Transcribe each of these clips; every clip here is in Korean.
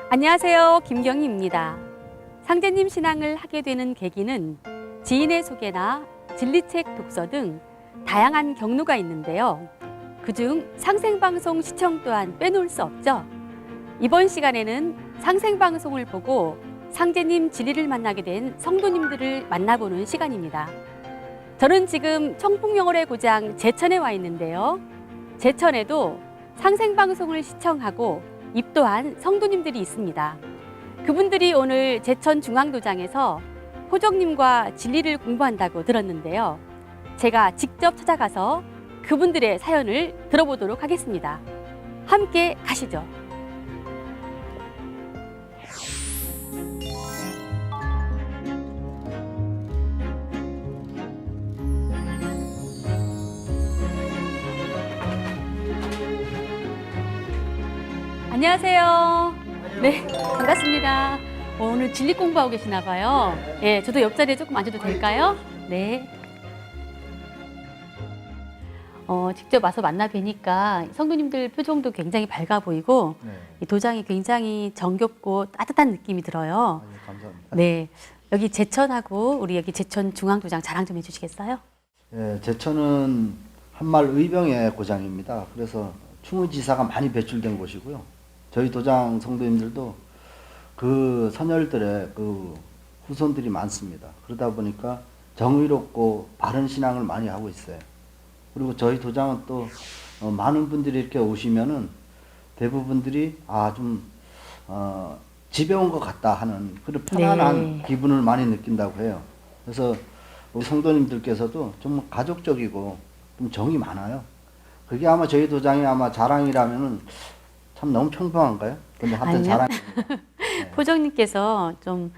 안녕하세요. 김경희입니다. 상제님 신앙을 하게 되는 계기는 지인의 소개나 진리책 독서 등 다양한 경로가 있는데요. 그중 상생방송 시청 또한 빼놓을 수 없죠. 이번 시간에는 상생방송을 보고 상제님 진리를 만나게 된 성도님들을 만나보는 시간입니다. 저는 지금 청풍영월의 고장 제천에 와 있는데요. 제천에도 상생방송을 시청하고 입도한 성도님들이 있습니다. 그분들이 오늘 제천 중앙도장에서 호정님과 진리를 공부한다고 들었는데요. 제가 직접 찾아가서 그분들의 사연을 들어보도록 하겠습니다. 함께 가시죠. 안녕하세요. 네, 반갑습니다. 오늘 진리 공부하고 계시나 봐요. 네, 저도 옆자리에 조금 앉아도 될까요? 네. 직접 와서 만나 뵈니까 성도님들 표정도 굉장히 밝아 보이고 이 도장이 굉장히 정겹고 따뜻한 느낌이 들어요. 네, 감사합니다. 네, 여기 제천하고 우리 여기 제천 중앙도장 자랑 좀 해주시겠어요? 예, 제천은 한말 의병의 고장입니다. 그래서 충의지사가 많이 배출된 곳이고요. 저희 도장 성도님들도 그 선열들의 그 후손들이 많습니다. 그러다 보니까 정의롭고 바른 신앙을 많이 하고 있어요. 그리고 저희 도장은 또 많은 분들이 이렇게 오시면은 대부분들이 집에 온 것 같다 하는 그런 편안한 기분을 많이 느낀다고 해요. 그래서 우리 성도님들께서도 좀 가족적이고 좀 정이 많아요. 그게 아마 저희 도장이 아마 자랑이라면은 참 너무 평범한가요? 근데 하여튼 자랑입니다. 네. 포정님께서 좀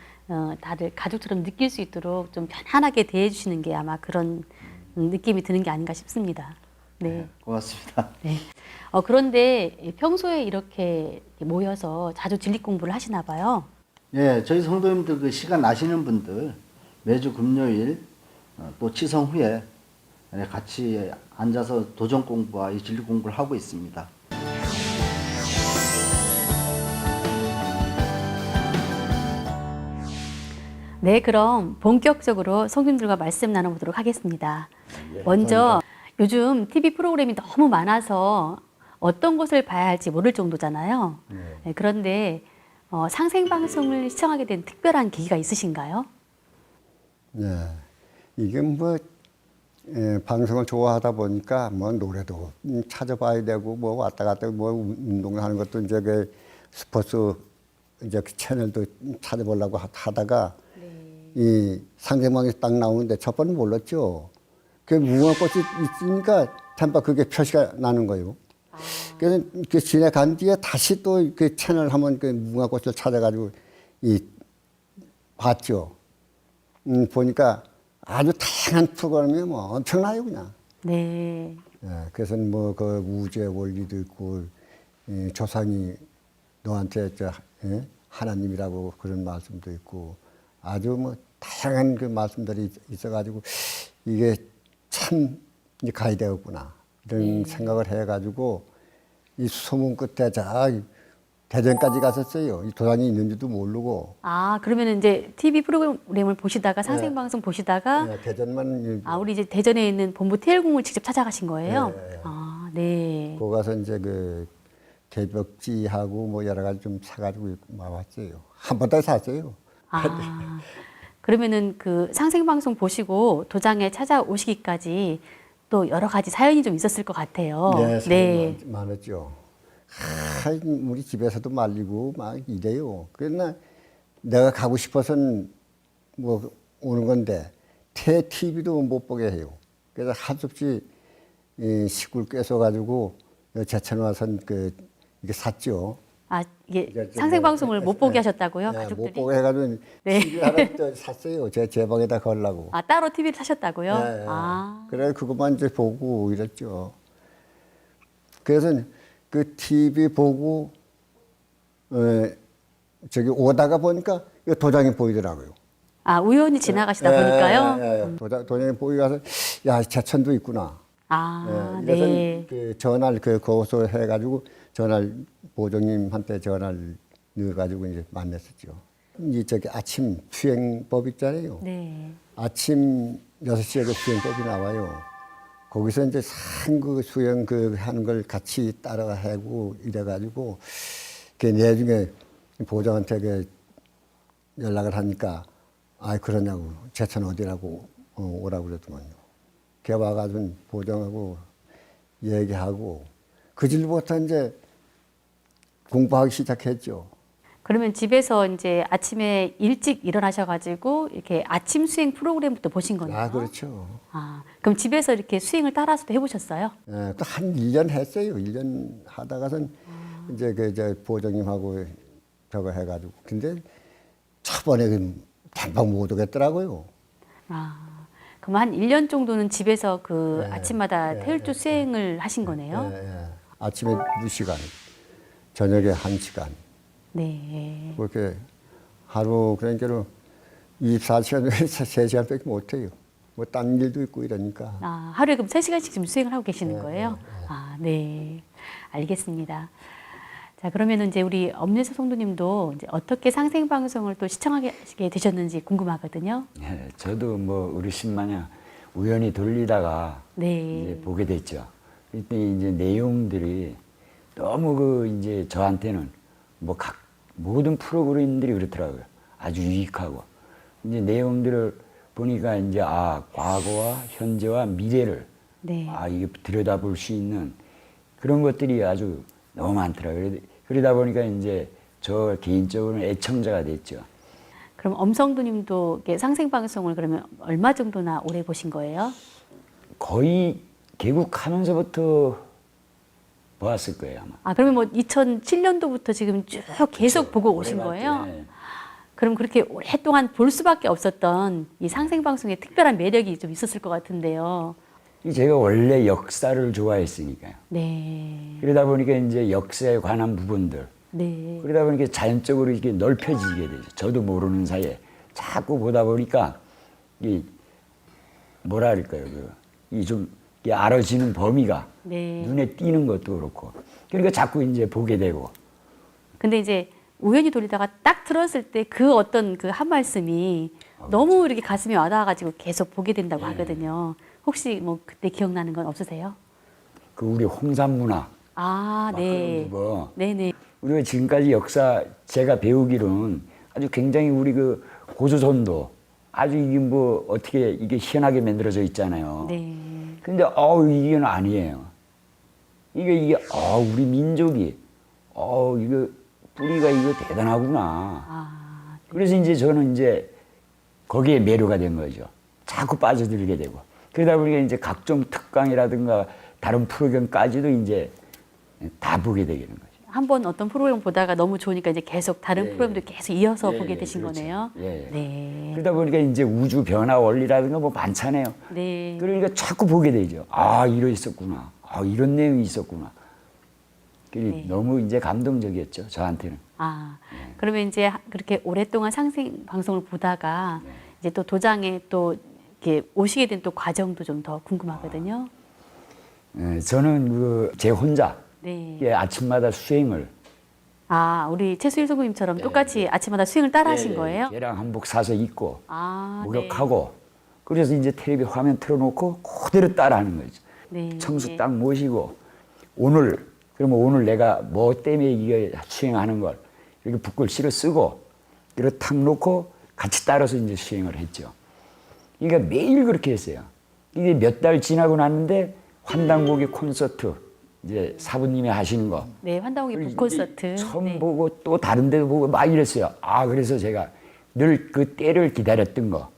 다들 가족처럼 느낄 수 있도록 좀 편안하게 대해주시는 게 아마 그런 느낌이 드는 게 아닌가 싶습니다. 네. 네, 고맙습니다. 네. 그런데 평소에 이렇게 모여서 자주 진리 공부를 하시나 봐요. 예, 저희 성도님들 그 시간 나시는 분들 매주 금요일 또 치성 후에 같이 앉아서 도전 공부와 이 진리 공부를 하고 있습니다. 네, 그럼 본격적으로 성도님들과 말씀 나눠보도록 하겠습니다. 네, 먼저 요즘 TV 프로그램이 너무 많아서 어떤 것을 봐야 할지 모를 정도잖아요. 네, 그런데 상생방송을 시청하게 된 특별한 계기가 있으신가요? 네, 이게 뭐 방송을 좋아하다 보니까 뭐 노래도 찾아봐야 되고 뭐 왔다 갔다 뭐 운동하는 것도 이제 그 스포츠 이제 그 채널도 찾아보려고 하다가 이 상생방송이 딱 나오는데 첫 번은 몰랐죠. 그 무궁화꽃이 있으니까 템바 그게 표시가 나는 거예요. 그래서 그 지나간 뒤에 다시 또 그 채널 한번 그 무궁화꽃을 찾아가지고 봤죠. 보니까 아주 다양한 프로그램이 뭐 엄청나요 그냥. 네. 예, 그래서 뭐 그 우주의 원리도 있고 조상이 너한테 하나님이라고 그런 말씀도 있고 아주 뭐 다양한 그 말씀들이 있어가지고 이게 참 이제 가야 되겠구나 이런 생각을 해가지고 이 소문 끝에 대전까지 갔었어요. 이 도장이 있는지도 모르고. 그러면 이제 TV 프로그램을 보시다가 상생방송 보시다가 네, 대전만. 우리 이제 대전에 있는 본부 태일궁을 직접 찾아가신 거예요? 네. 네. 거기 가서 이제 그 개벽지하고 뭐 여러 가지 좀 사가지고 와봤어요. 한 번 더 샀어요. 그러면은 그 상생방송 보시고 도장에 찾아오시기까지 또 여러 가지 사연이 좀 있었을 것 같아요. 네, 사연이 많았죠. 우리 집에서도 말리고 막 이래요. 그러나 내가 가고 싶어서는 뭐 오는 건데 TV도 못 보게 해요. 그래서 할 수 없이 시골 꿰서가지고 제천 와선 이게 샀죠. 이게 상생방송을 못 보게 하셨다고요? 네, 가족들이? 못 보게 해가지고 TV 하나 또 샀어요. 제 방에다 걸라고. 따로 TV를 사셨다고요? 네. 그래 그것만 이제 보고 이랬죠. 그래서 그 TV 보고 저기 오다가 보니까 도장이 보이더라고요. 우연히 지나가시다 보니까요? 도장이 보이가서 야 제천도 있구나. 그래서 네. 그 전화를 거기서 해가지고 전화를 보정님한테 전화를 넣어가지고 이제 만났었죠. 이 저기 아침 수행법 있잖아요. 네. 아침 6시에 그 수행법이 나와요. 거기서 이제 그 수행 그 하는 걸 같이 따라 하고 이래가지고 그 나중에 보장한테 그 연락을 하니까 아 그러냐고 제천 어디라고 오라고 그러더만요. 걔 와가지고 보장하고 얘기하고 그 질부터 이제 공부하기 시작했죠. 그러면 집에서 이제 아침에 일찍 일어나셔가지고 이렇게 아침 수행 프로그램부터 보신 거네요. 아 그렇죠. 아, 그럼 집에서 이렇게 수행을 따라서도 해보셨어요? 예, 또 한 1년 했어요. 1년 하다가선 이제 그 이제 보정님하고 저거 해가지고 근데 초반에 금방 못 오겠더라고요. 아, 그럼 한 1년 정도는 집에서 그 네, 아침마다 태율주 수행을 하신 거네요? 예, 예. 아침에 2시간, 저녁에 1시간. 네. 그렇게 하루 그러니까 24시간 중에 3시간밖에 못 해요. 뭐 딴 일도 있고 이러니까. 아, 하루에 그럼 3시간씩 지금 수행을 하고 계시는 거예요? 아, 네. 알겠습니다. 자, 그러면은 이제 우리 엄예수 성도님도 이제 어떻게 상생방송을 또 시청하게 되셨는지 궁금하거든요. 예, 저도 뭐 어르신 마냥 우연히 돌리다가 네. 이제 보게 됐죠. 그때 이제 내용들이 너무 그 이제 저한테는 뭐 각 모든 프로그램들이 그렇더라고요. 아주 유익하고 이제 내용들을 보니까 이제 아 과거와 현재와 미래를 네. 아 이게 들여다볼 수 있는 그런 것들이 아주 너무 많더라고요. 그러다 보니까 이제 저 개인적으로는 애청자가 됐죠. 그럼 엄성도님도 이렇게 상생방송을 그러면 얼마 정도나 오래 보신 거예요? 거의 개국하면서부터 보았을 거예요 아마. 아, 그러면 뭐 2007년도부터 지금 쭉 계속 보고 오신 오래 거예요? 봤죠. 네. 그럼 그렇게 오랫동안 볼 수밖에 없었던 이 상생방송의 특별한 매력이 좀 있었을 것 같은데요. 제가 원래 역사를 좋아했으니까요. 네. 그러다 보니까 이제 역사에 관한 부분들, 네. 그러다 보니까 자연적으로 이렇게 넓혀지게 되죠. 저도 모르는 사이에 자꾸 보다 보니까 이 뭐라 할까요, 이좀 알아지는 범위가 네. 눈에 띄는 것도 그렇고, 그러니까 자꾸 이제 보게 되고. 근데 이제 우연히 돌리다가 딱 들었을 때 그 어떤 그 한 말씀이 너무 이렇게 가슴에 와닿아가지고 계속 보게 된다고 하거든요. 혹시 뭐 그때 기억나는 건 없으세요? 그 우리 홍산 문화, 아, 네. 뭐 네네. 우리가 지금까지 역사 제가 배우기로는 아주 굉장히 우리 그 고조선도 아주 이게 뭐 어떻게 이게 희한하게 만들어져 있잖아요. 네. 근데 이건 아니에요. 이게 우리 민족이 이거 뿌리가 이거 대단하구나. 아, 그래서 이제 저는 이제 거기에 매료가 된 거죠. 자꾸 빠져들게 되고. 그러다 보니까 이제 각종 특강이라든가 다른 프로그램까지도 이제 다 보게 되는 거죠. 한번 어떤 프로그램 보다가 너무 좋으니까 이제 계속 다른 예, 프로그램도 계속 이어서 예, 보게 예, 되신 그렇죠. 거네요. 예, 예. 네. 그러다 보니까 이제 우주 변화 원리라든가 뭐 많잖아요. 네. 그러니까 자꾸 보게 되죠. 아, 이러 있었구나. 아, 이런 내용이 있었구나. 네. 너무 이제 감동적이었죠, 저한테는. 아, 그러면 이제 그렇게 오랫동안 상생 방송을 보다가 이제 또 도장에 또 이렇게 오시게 된 또 과정도 좀 더 궁금하거든요. 저는 제 혼자 네. 아침마다 수행을 아, 우리 최수일 성부님처럼 똑같이 아침마다 수행을 따라 하신 거예요? 걔랑 한복 사서 입고 아, 목욕하고 그래서 이제 텔레비 화면 틀어놓고 그대로 따라하는 거죠. 네. 청수 딱 모시고 그러면 오늘 내가 뭐 때문에 이게 수행하는 걸 이렇게 붓글씨로 쓰고 이렇게 탁 놓고 같이 따라서 이제 수행을 했죠. 그러니까 매일 그렇게 했어요. 이게 몇 달 지나고 났는데 환단고기 콘서트 이제 사부님이 하시는 거 네, 환다고기 북콘서트. 처음 네. 보고 또 다른 데도 보고 막 이랬어요. 그래서 제가 늘 그 때를 기다렸던 거.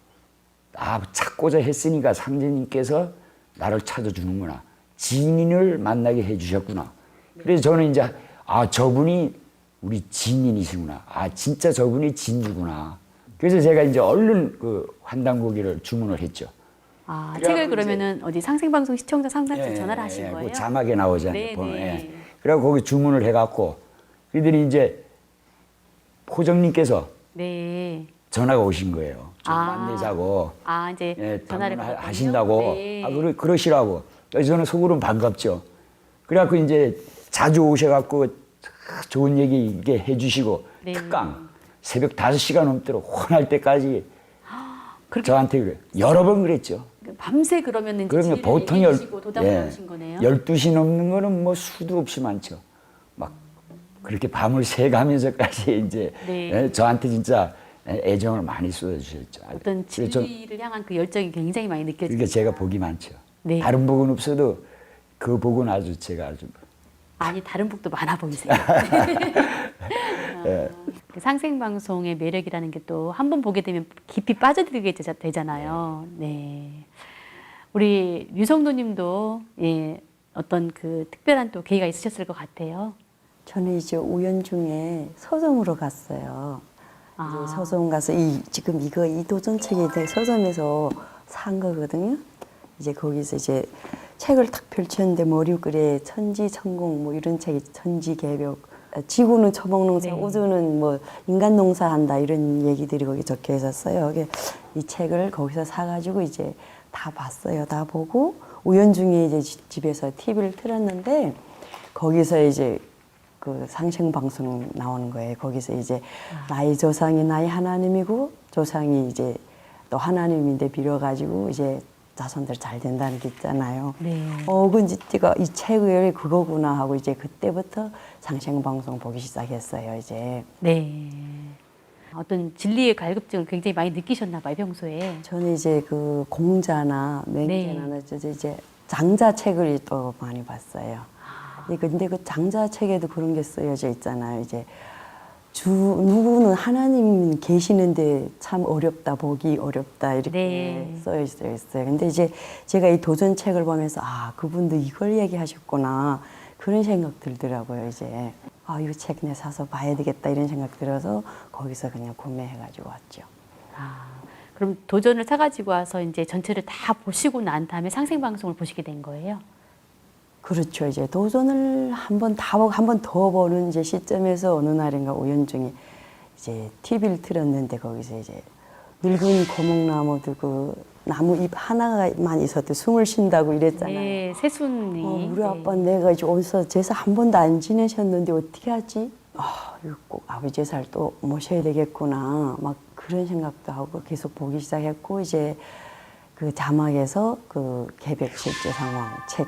찾고자 했으니까 상제님께서 나를 찾아주는구나. 진인을 만나게 해주셨구나. 그래서 저는 이제 저분이 우리 진인이시구나. 진짜 저분이 진주구나. 그래서 제가 이제 얼른 그 환단고기를 주문을 했죠. 책을 그러면은 어디 상생방송 시청자 상담센터 전화를 하신 거예요? 그 자막에 나오잖아요. 네, 네. 그래서 거기 주문을 해갖고 그들이 이제 포정님께서 네. 전화가 오신 거예요. 좀 만나자고. 이제 전화를 받았군요. 하신다고. 네. 그러시라고. 그래서 저는 속으로는 반갑죠. 그래갖고 이제 자주 오셔갖고 좋은 얘기 이게 해주시고 네. 특강 새벽 5시가 넘도록 혼날 때까지 그렇게 저한테 그래 여러 번 그랬죠. 밤새 그러면 이제 그러면 진리를 보통 얘기해 주시고 도담을 나누신 거네요. 12시 넘는 거는 뭐 수도 없이 많죠. 막 그렇게 밤을 새가면서까지 이제 네. 저한테 진짜 애정을 많이 쏟아주셨죠. 어떤 그래서 저- 진리를 향한 그 열정이 굉장히 많이 느껴집니다. 그러니까 제가 복이 많죠. 네. 다른 복은 없어도 그 복은 아주 제가 아주 아니 다른 복도 많아 보이세요. 그 상생방송의 매력이라는 게 또 한 번 보게 되면 깊이 빠져들게 되잖아요. 네. 우리 유성도님도 예, 어떤 그 특별한 또 계기가 있으셨을 것 같아요. 저는 이제 우연 중에 서점으로 갔어요. 아. 이제 서점 가서 지금 이 도전책이 서점에서 산 거거든요. 이제 거기서 이제 책을 탁 펼쳤는데 머리글에 천지천공 뭐 이런 책이 천지개벽 지구는 처먹농사, 네. 우주는 뭐 인간 농사한다 이런 얘기들이 거기 적혀 있었어요. 이 책을 거기서 사가지고 이제 다 봤어요. 다 보고 우연 중에 이제 집에서 TV를 틀었는데 거기서 이제 그 상생 방송 나오는 거예요. 거기서 이제 나의 조상이 나의 하나님이고 조상이 이제 또 하나님인데 빌어가지고 이제 자손들 잘 된다는 게 있잖아요. 네. 근데 제가 이 책을 그거구나 하고 이제 그때부터 상생 방송 보기 시작했어요. 이제 네. 어떤 진리의 갈급증을 굉장히 많이 느끼셨나 봐요, 평소에. 저는 이제 그 공자나 맹자나 이제 장자 책을 또 많이 봤어요. 근데 그 장자 책에도 그런 게 쓰여져 있잖아요. 이제 누구는 하나님 계시는데 참 어렵다, 보기 어렵다 이렇게 네. 써져 있어요. 근데 이제 제가 이 도전 책을 보면서 그분도 이걸 얘기하셨구나 그런 생각 들더라고요. 이제 이 책 내 사서 봐야 되겠다 이런 생각 들어서 거기서 그냥 구매해가지고 왔죠. 그럼 도전을 사가지고 와서 이제 전체를 다 보시고 난 다음에 상생방송을 보시게 된 거예요? 그렇죠. 이제 도전을 한 번 더 보는 이제 시점에서 어느 날인가 우연중에 이제 TV를 틀었는데 거기서 이제 늙은 고목나무도 그 나무 잎 하나만 있어도 숨을 쉰다고 이랬잖아요. 네, 세순이. 우리 아빠 내가 이제 어디서 제사 한 번도 안 지내셨는데 어떻게 하지? 이거 꼭 아버지 제사를 또 모셔야 되겠구나. 막 그런 생각도 하고 계속 보기 시작했고 이제 그 자막에서 그 개벽 실제 상황 책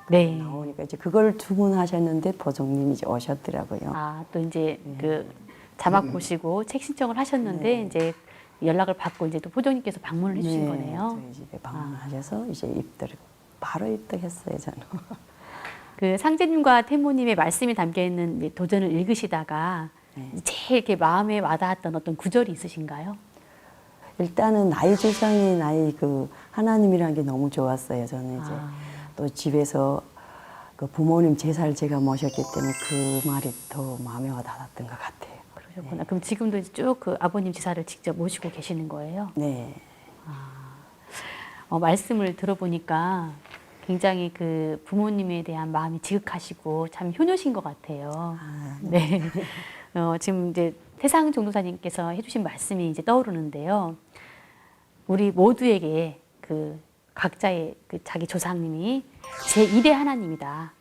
네. 나오니까 이제 그걸 주문하셨는데 보정님이 이제 오셨더라고요. 또 이제 그 자막 보시고 책 신청을 하셨는데 이제 연락을 받고 이제 또 포정님께서 방문을 해주신 거네요. 저희 집에 방문하셔서 이제 바로 입덕했어요 저는. 그 상제님과 태모님의 말씀이 담겨 있는 이제 도전을 읽으시다가 제일 이렇게 마음에 와닿았던 어떤 구절이 있으신가요? 일단은 나의 조상이 나의 그 하나님이라는 게 너무 좋았어요. 저는 이제 또 집에서 그 부모님 제사를 제가 모셨기 때문에 그 말이 더 마음에 와닿았던 것 같아요. 그러셨구나. 그럼 지금도 이제 쭉 그 아버님 제사를 직접 모시고 계시는 거예요? 네. 말씀을 들어보니까 굉장히 그 부모님에 대한 마음이 지극하시고 참 효녀신 것 같아요. 네. 지금 이제 태상 종도사님께서 해주신 말씀이 이제 떠오르는데요. 우리 모두에게 그 각자의 그 자기 조상님이 제1의 하나님이다.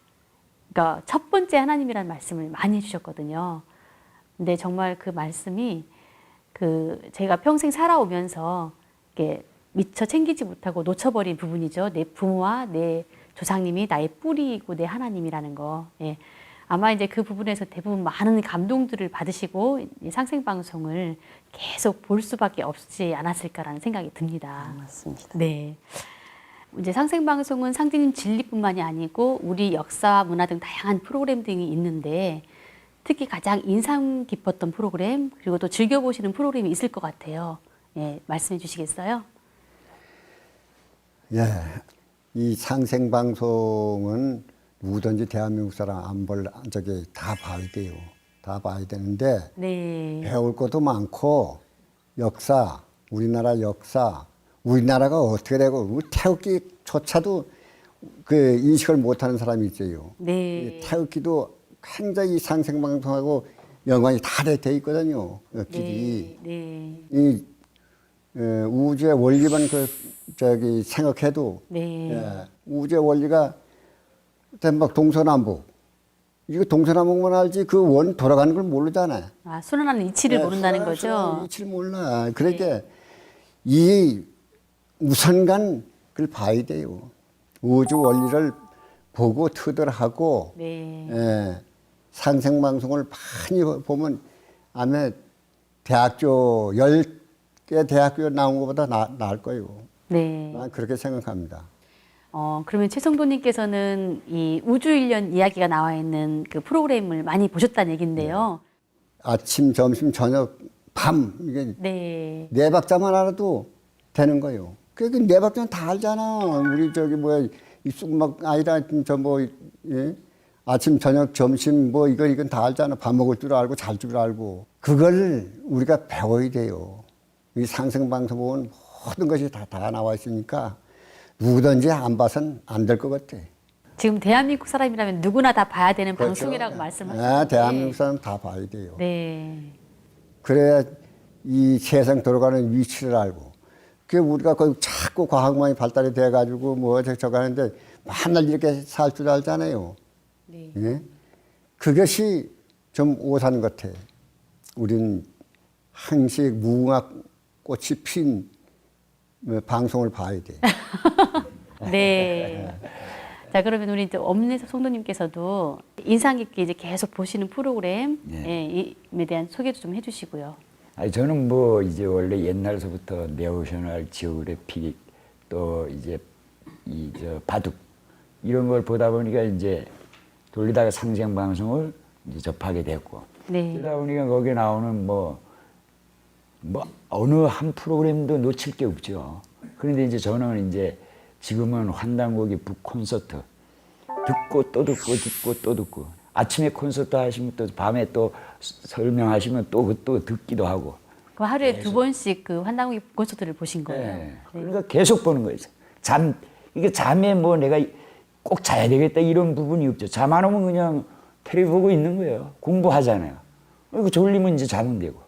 그러니까 첫 번째 하나님이라는 말씀을 많이 해주셨거든요. 근데 정말 그 말씀이 그 제가 평생 살아오면서 이게 미처 챙기지 못하고 놓쳐버린 부분이죠. 내 부모와 내 조상님이 나의 뿌리이고 내 하나님이라는 거. 예. 아마 이제 그 부분에서 대부분 많은 감동들을 받으시고 이 상생방송을 계속 볼 수밖에 없지 않았을까라는 생각이 듭니다. 맞습니다. 네. 이제 상생방송은 상제님 진리뿐만이 아니고 우리 역사와 문화 등 다양한 프로그램 등이 있는데 특히 가장 인상 깊었던 프로그램 그리고 또 즐겨보시는 프로그램이 있을 것 같아요. 예, 말씀해 주시겠어요? 예, 이 상생방송은 누구든지 대한민국 사람 안 볼 적에 다 봐야 돼요. 다 봐야 되는데 네. 배울 것도 많고 역사, 우리나라 역사, 우리나라가 어떻게 되고 우리 태극기조차도 그 인식을 못하는 사람이 있어요. 네. 이 태극기도 굉장히 상생방송하고 연관이 다 돼 있거든요. 길이. 네. 이 우주의 원리만 생각해도 네. 예, 우주의 원리가 막 동서남북 이거 동서남북만 알지 그 원 돌아가는 걸 모르잖아. 아, 순환하는 이치를 모른다는 거죠. 이치를 몰라. 그러니까 이 우선간 그걸 봐야 돼요. 우주 원리를 보고 투덜하고 네. 예, 상생방송을 많이 보면 아마 대학교 10개 대학교 나온 것보다 나을 거예요. 네. 난 그렇게 생각합니다. 그러면 최성도님께서는 이 우주일련 이야기가 나와 있는 그 프로그램을 많이 보셨다는 얘긴데요. 아침, 점심, 저녁, 밤 이게 네. 네 박자만 알아도 되는 거예요. 그러니까 네 박자는 다 알잖아. 우리 저기 뭐야 입속 막 아니라 저뭐 예? 아침, 저녁, 점심 뭐 이건 다 알잖아. 밥 먹을 줄 알고 잘 줄 알고 그걸 우리가 배워야 돼요. 이 상생방송 보면 모든 것이 다 나와 있으니까 누구든지 안 봐선 안 될 것 같아. 지금 대한민국 사람이라면 누구나 다 봐야 되는 그렇죠. 방송이라고 말씀하셨는데. 네, 대한민국 사람 다 봐야 돼요. 네. 그래야 이 세상 돌아가는 위치를 알고. 그 우리가 거의 자꾸 과학만이 발달이 돼가지고 뭐 저거 하는데 맨날 이렇게 살 줄 알잖아요. 네. 예? 그것이 좀 오산 같아. 우린 항상 무궁화 꽃이 핀 방송을 봐야 돼. 네. 자, 그러면 우리 이제 엄내섭 성도님께서도 인상 깊게 이제 계속 보시는 프로그램에 대한 소개도 좀 해주시고요. 아니 저는 뭐 이제 원래 옛날서부터 내오셔널 지오그래픽 또 이제 이 저 바둑 이런 걸 보다 보니까 이제 돌리다가 상생 방송을 이제 접하게 됐고 네. 그러다 보니까 거기에 나오는 뭐 어느 한 프로그램도 놓칠 게 없죠. 그런데 이제 저는 이제 지금은 환단고기 북 콘서트 듣고 또 듣고 아침에 콘서트 하시면 또 밤에 또 설명하시면 또 듣기도 하고. 그 하루에 2번씩 그 환단고기 콘서트를 보신 거예요. 네. 그러니까 계속 보는 거예요. 이게 잠에 뭐 내가 꼭 자야 되겠다 이런 부분이 없죠. 잠 안 오면 그냥 텔레비 보고 있는 거예요. 공부하잖아요. 그리고 졸리면 이제 자면 되고.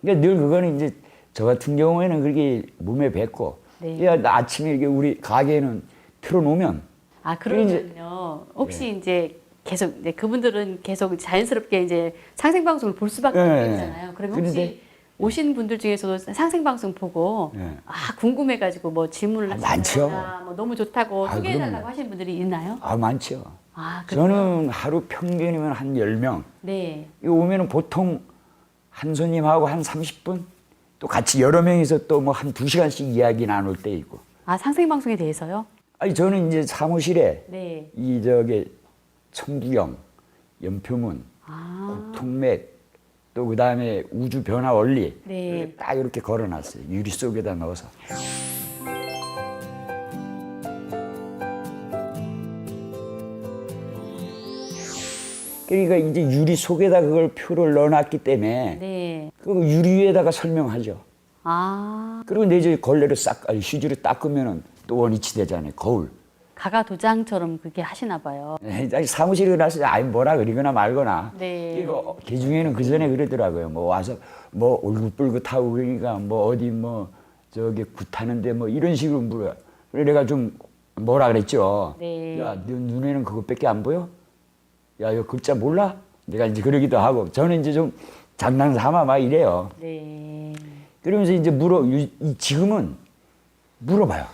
그러니까 늘 그거는 이제 저 같은 경우에는 그렇게 몸에 뱉고 네. 야, 나 아침에 이렇게 우리 가게에는 틀어놓으면 아, 그러면요. 혹시 이제 계속 이제 그분들은 계속 자연스럽게 이제 상생 방송을 볼 수밖에 네. 없잖아요. 그러면 혹시 그런데- 오신 분들 중에서도 상생 방송 보고 네. 궁금해가지고 뭐 질문을 많죠. 하시거나 뭐 너무 좋다고 아, 소개해달라고 그럼요. 하시는 분들이 있나요? 많죠. 아, 그래요? 저는 하루 평균이면 한 10명. 네. 이거 오면은 보통 한 손님하고 한 30분 또 같이 여러 명이서 또 뭐 한 2시간씩 이야기 나눌 때 있고. 아, 상생 방송에 대해서요? 아니 저는 이제 사무실에 네. 이 저기 청구경, 연표문, 국통맥 또 그다음에 우주 변화 원리 네. 이렇게 딱 이렇게 걸어놨어요. 유리 속에다 넣어서. 그러니까 이제 유리 속에다 그걸 표를 넣어놨기 때문에 네. 그 유리 위에다가 설명하죠. 아, 그리고 이제 걸레로 휴지로 닦으면은 또 원위치 되잖아요. 거울. 가가 도장처럼 그렇게 하시나 봐요. 사무실에 가서 아이 뭐라 그러거나 말거나. 네. 이거 개중에는 그 전에 그러더라고요. 뭐 와서 뭐 울긋불긋하고 그러니까 뭐 어디 뭐 저기 굿하는데 뭐 이런 식으로 물어요. 그래 내가 좀 뭐라 그랬죠. 네. 야, 너 눈에는 그것밖에 안 보여? 야, 이거 글자 몰라? 내가 이제 그러기도 하고 저는 이제 좀 장난삼아 막 이래요. 네. 그러면서 이제 지금은 물어봐요.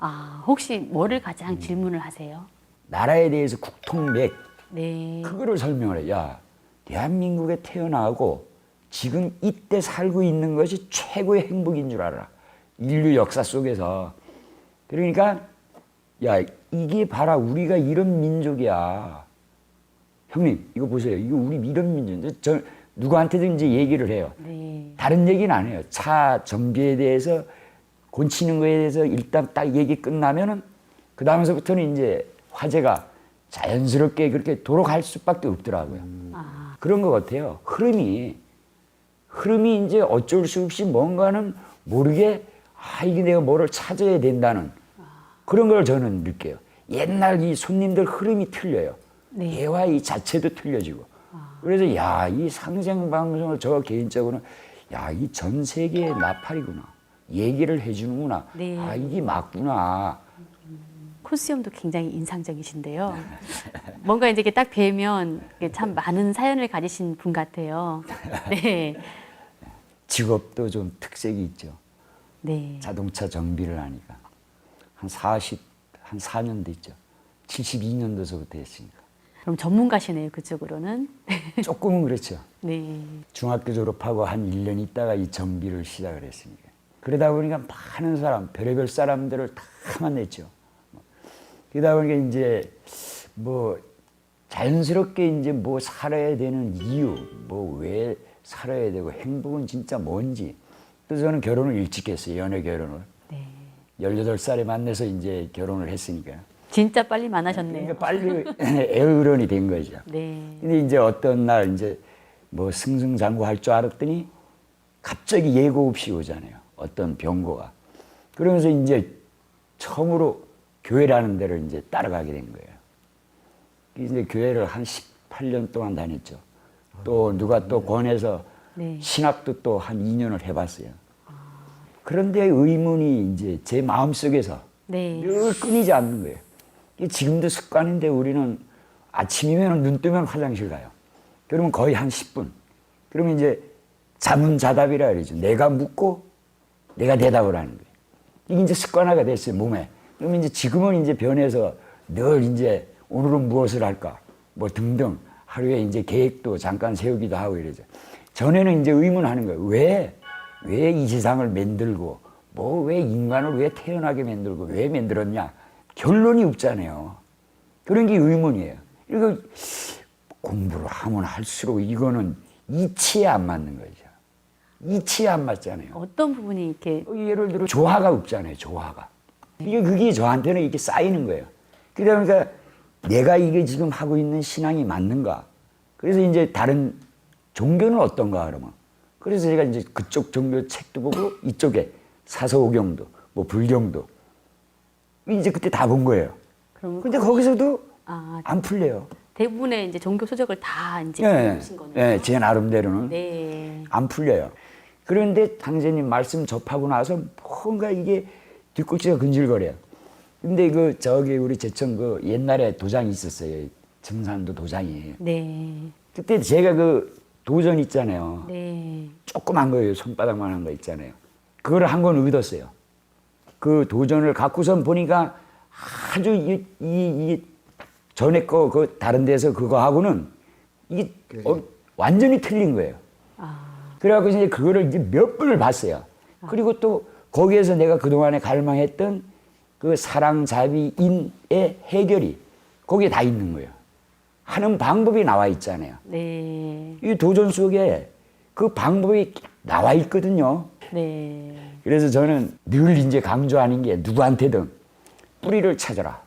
아, 혹시 뭐를 가장 질문을 하세요? 나라에 대해서 국통맥 네. 그거를 설명을 해. 야, 대한민국에 태어나고 지금 이때 살고 있는 것이 최고의 행복인 줄 알아. 인류 역사 속에서. 그러니까 야, 이게 봐라. 우리가 이런 민족이야. 형님, 이거 보세요. 이거 우리 이런 민족. 저 누구한테든지 얘기를 해요. 네. 다른 얘기는 안 해요. 차 정비에 대해서 곤치는 거에 대해서 일단 딱 얘기 끝나면은 그 다음서부터는 이제 화제가 자연스럽게 그렇게 돌아갈 수밖에 없더라고요. 그런 것 같아요. 흐름이 이제 어쩔 수 없이 뭔가는 모르게 이게 내가 뭐를 찾아야 된다는 그런 걸 저는 느껴요. 옛날 이 손님들 흐름이 틀려요. 네. 대화 이 자체도 틀려지고. 그래서 이 상생 방송을 저 개인적으로는 이 전 세계의 나팔이구나. 얘기를 해주는구나. 네. 이게 맞구나. 코스염도 굉장히 인상적이신데요. 뭔가 이제 이렇게 딱 뵈면 이게 참 많은 사연을 가지신 분 같아요. 네. 직업도 좀 특색이 있죠. 네. 자동차 정비를 하니까 한 4년 됐죠. 72년도서부터 했으니까. 그럼 전문가시네요, 그쪽으로는. 조금은 그렇죠. 네. 중학교 졸업하고 한 1년 있다가 이 정비를 시작을 했으니까. 그러다 보니까 많은 사람, 별의별 사람들을 다 만났죠. 그러다 보니까 이제 뭐 자연스럽게 이제 뭐 살아야 되는 이유, 뭐 왜 살아야 되고 행복은 진짜 뭔지. 그래서 저는 결혼을 일찍 했어요. 연애 결혼을. 네. 18살에 만나서 이제 결혼을 했으니까. 진짜 빨리 만나셨네요. 그러니까 빨리 애어른이 된 거죠. 네. 근데 이제 어떤 날 이제 뭐 승승장구할 줄 알았더니 갑자기 예고 없이 오잖아요. 어떤 병고가. 그러면서 이제 처음으로 교회라는 데를 이제 따라가게 된 거예요. 이제 교회를 한 18년 동안 다녔죠. 또 누가 또 권해서 네. 신학도 또 한 2년을 해봤어요. 그런데 의문이 이제 제 마음속에서 네. 늘 끊이지 않는 거예요. 이게 지금도 습관인데 우리는 아침이면 눈 뜨면 화장실 가요. 그러면 거의 한 10분. 그러면 이제 자문자답이라 그러죠. 내가 묻고 내가 대답을 하는 거예요. 이게 이제 습관화가 됐어요, 몸에. 그러면 이제 지금은 이제 변해서 늘 이제 오늘은 무엇을 할까? 뭐 등등 하루에 이제 계획도 잠깐 세우기도 하고 이러죠. 전에는 이제 의문하는 거예요. 왜 이 세상을 만들고 뭐 왜 인간을 왜 태어나게 만들고 왜 만들었냐? 결론이 없잖아요. 그런 게 의문이에요. 이거 공부를 하면 할수록 이거는 이치에 안 맞는 거죠. 이치에 안 맞잖아요. 어떤 부분이 이렇게 예를 들어 조화가 없잖아요. 조화가. 그게 저한테는 이렇게 쌓이는 거예요. 그러니까 내가 이게 지금 하고 있는 신앙이 맞는가? 그래서 이제 다른 종교는 어떤가 그러면. 그래서 제가 이제 그쪽 종교 책도 보고 이쪽에 사서오경도 뭐 불경도 이제 그때 다 본 거예요. 그럼 근데 거기서도 아, 안 풀려요. 대부분의 이제 종교 소적을 다 이제 예, 보신 거네요. 예, 제 나름대로는 네. 안 풀려요. 그런데 당제님 말씀 접하고 나서 뭔가 이게 뒷꼭지가 근질거려요. 근데 그 저기 우리 제천 그 옛날에 도장이 있었어요. 증산도 도장이. 네. 그때 제가 그 도전 있잖아요. 네. 조그만 거예요. 손바닥만 한 거 있잖아요. 그걸 한 권 얻었어요. 그 도전을 갖고선 보니까 아주 이 전에 거 그 다른 데서 그거 하고는 이게 완전히 틀린 거예요. 그래갖고 이제 그거를 이제 몇 번을 봤어요. 그리고 또 거기에서 내가 그동안에 갈망했던 그 사랑, 자비, 인의 해결이 거기에 다 있는 거예요. 하는 방법이 나와 있잖아요. 네. 이 도전 속에 그 방법이 나와 있거든요. 네. 그래서 저는 늘 이제 강조하는 게 누구한테든 뿌리를 찾아라.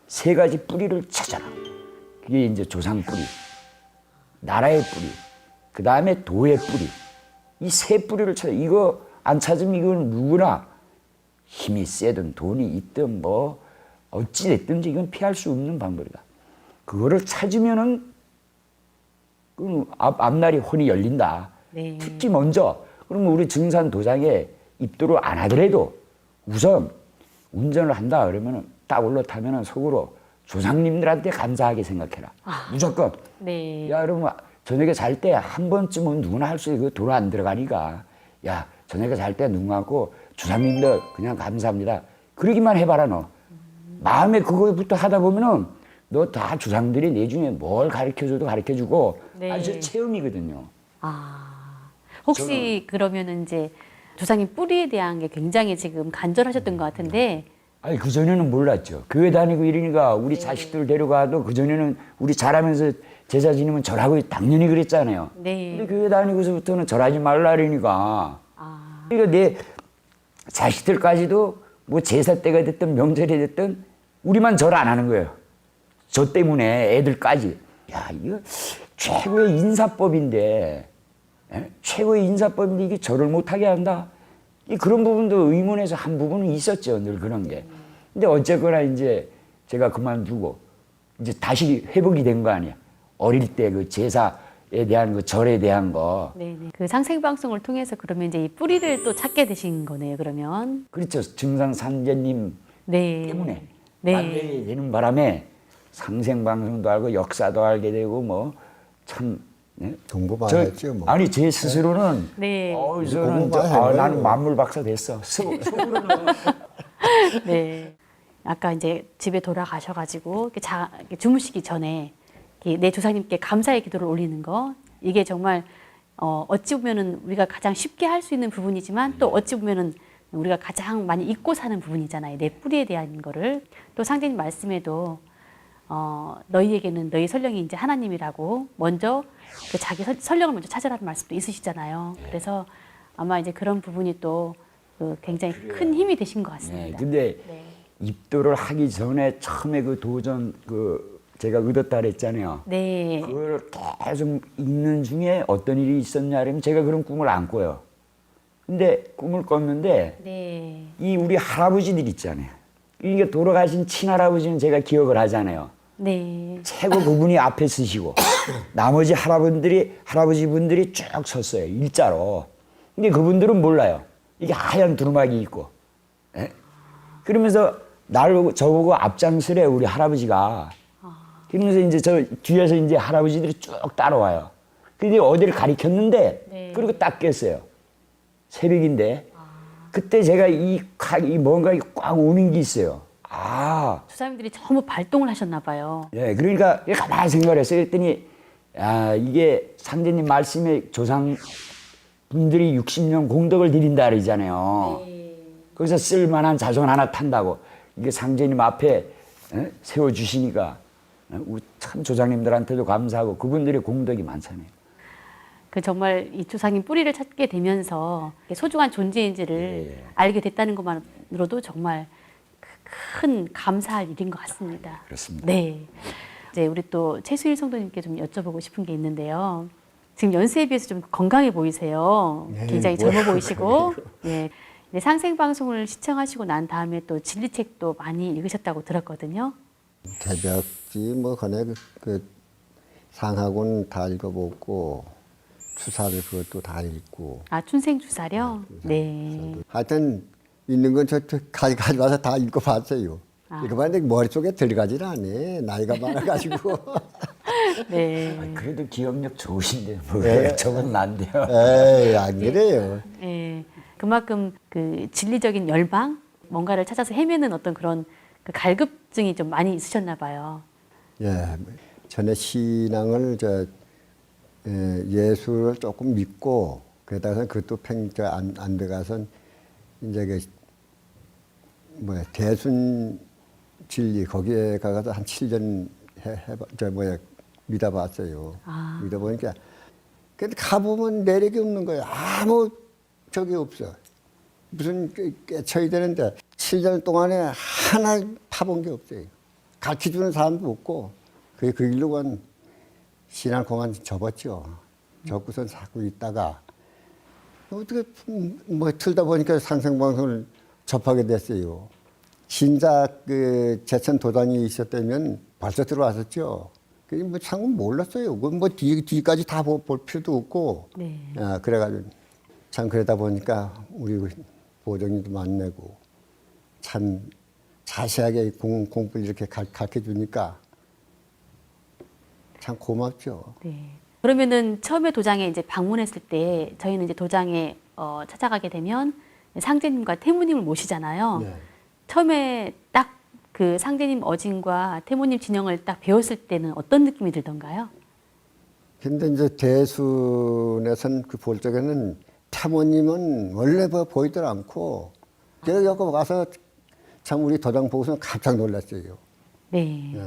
3가지 뿌리를 찾아라. 그게 이제 조상 뿌리, 나라의 뿌리, 그 다음에 도의 뿌리. 이 3뿌리를 찾아. 이거 안 찾으면 이건 누구나 힘이 세든 돈이 있든 뭐 어찌 됐든지 이건 피할 수 없는 방법이다. 그거를 찾으면은 그 앞날이 혼이 열린다. 네. 특히 먼저 그러면 우리 증산 도장에 입도를 안 하더라도 우선 운전을 한다 그러면은 딱 올라타면은 속으로 조상님들한테 감사하게 생각해라. 무조건. 네. 야, 여러분 저녁에 잘 때 한 번쯤은 누구나 할 수 있고 돈 안 들어가니까 야 저녁에 잘 때 눈 감고 조상님들 그냥 감사합니다. 그러기만 해봐라 너. 마음에 그거부터 하다 보면은 너 다 조상들이 내중에 뭘 가르쳐줘도 가르쳐주고 네. 아주 체험이거든요. 아, 혹시 그러면은 이제 조상님 뿌리에 대한 게 굉장히 지금 간절하셨던 것 같은데, 아니 그전에는 몰랐죠. 교회 다니고 이러니까 우리 자식들 데려가도 그전에는 우리 잘하면서 제자 지내면 절하고 당연히 그랬잖아요. 네. 근데 교회 다니고서부터는 절하지 말라 그러니까. 아, 그러니까 내 자식들까지도 뭐 제사 때가 됐든 명절이 됐든 우리만 절 안 하는 거예요. 저 때문에 애들까지. 야, 이거 최고의 인사법인데, 예? 최고의 인사법인데 이게 절을 못하게 한다? 그런 부분도 의문에서 한 부분은 있었죠, 늘 그런 게. 근데 어쨌거나 이제 제가 그만두고 이제 다시 회복이 된 거 아니야. 어릴 때 그 제사에 대한 그 절에 대한 거. 네네. 그 상생방송을 통해서 그러면 이제 이 뿌리를 또 찾게 되신 거네요, 그러면. 그렇죠. 증상 산재님 네. 때문에. 네. 만들게 되는 바람에 상생방송도 알고 역사도 알게 되고 뭐 참 공부 많이 했죠, 뭐. 아니 제 스스로는 네. 저는 공부 많이 해요. 나는 만물 박사 됐어. 속으로는 네. 아까 이제 집에 돌아가셔가지고 이렇게 주무시기 전에 이렇게 내 조상님께 감사의 기도를 올리는 거 이게 정말 어찌 보면은 우리가 가장 쉽게 할 수 있는 부분이지만 또 어찌 보면은 우리가 가장 많이 잊고 사는 부분이잖아요. 내 뿌리에 대한 거를 또 상제님 말씀에도 너희에게는 너희 설령이 이제 하나님이라고 먼저 그 자기 설령을 먼저 찾으라는 말씀도 있으시잖아요. 그래서 아마 이제 그런 부분이 또 굉장히 큰 힘이 되신 것 네, 같습니다. 근데 네. 입도를 하기 전에 처음에 그 도전 제가 얻었다 그랬잖아요. 네. 그걸 계속 읽는 중에 어떤 일이 있었냐면 제가 그런 꿈을 안 꿔요. 근데 꿈을 꿨는데 네. 이 우리 할아버지들 있잖아요. 이게 돌아가신 친할아버지는 제가 기억을 하잖아요. 네. 최고 그분이 앞에 서시고 나머지 할아버지분들이 쭉 섰어요. 일자로. 근데 그분들은 몰라요. 이게 하얀 두루마기 있고. 예? 그러면서 저보고 앞장서래 우리 할아버지가. 그러면서 이제 저 뒤에서 이제 할아버지들이 쭉 따라와요. 근데 어디를 가리켰는데 네. 그리고 딱 깼어요. 새벽인데 그때 제가 이 뭔가 꽉 오는 게 있어요. 조사님들이 전부 발동을 하셨나 봐요. 예, 그러니까 가만히 생각을 했어요. 그랬더니 이게 상제님 말씀에 조상 분들이 60년 공덕을 드린다 그러잖아요. 거기서 쓸만한 자손 하나 탄다고 이게 상제님 앞에 세워주시니까 우리 참 조상님들한테도 감사하고 그분들의 공덕이 많잖아요. 그 정말 이 조상님 뿌리를 찾게 되면서 소중한 존재인지를 알게 됐다는 것만으로도 정말 큰 감사할 일인 것 같습니다. 그렇습니다. 네. 이제 우리 또 최수일 성도님께 좀 여쭤보고 싶은 게 있는데요. 지금 연세에 비해서 좀 건강해 보이세요. 굉장히 젊어 보이시고. 예. 네, 상생 방송을 시청하시고 난 다음에 또 진리책도 많이 읽으셨다고 들었거든요. 개벽지 뭐 전에 그 상하군 다 읽어보고 추사를 그것도 다 읽고 춘생 주사요? 네. 하여튼 있는 건 저 가져가서 다 읽어봤어요. 읽어봤는데 머릿속에 들어가질 않네. 나이가 많아가지고. 네. 그래도 기억력 좋으신데 뭐 저건 안 돼요. 에이, 안 그래요. 예. 그만큼 그 진리적인 열망, 뭔가를 찾아서 헤매는 어떤 그런 그 갈급증이 좀 많이 있으셨나 봐요. 예, 전에 신앙을 예수를 조금 믿고 그러다가 그것도 안 돼가선 이제 그 대순 진리 거기에 가서 한 7년 믿어봤어요. 믿어보니까 근데 가보면 내력이 없는 거예요. 아무 적이 없어. 무슨 깨쳐야 되는데 7년 동안에 하나 파본 게 없어요. 가르쳐주는 사람도 없고 그 길로 간 신앙 공안 접었죠. 접고선 자꾸 있다가 어떻게 틀다 보니까 상생방송을 접하게 됐어요. 신자 제천 도단이 있었다면 벌써 들어왔었죠. 참 몰랐어요. 뒤까지 다 볼 필요도 없고. 네. 그래가지고 참 그러다 보니까 우리 보정이도 만나고 참 자세하게 공부를 이렇게 가르쳐 주니까 참 고맙죠. 네. 그러면은 처음에 도장에 이제 방문했을 때 저희는 이제 도장에 찾아가게 되면 상제님과 태무님을 모시잖아요. 네. 처음에 딱 그 상제님 어진과 태무님 진영을 딱 배웠을 때는 어떤 느낌이 들던가요? 근데 이제 대순에선 볼 적에는 태모님은 원래 보이질 않고 제가 여기 와서 참 우리 도장 보고서 깜짝 놀랐어요. 네. 예.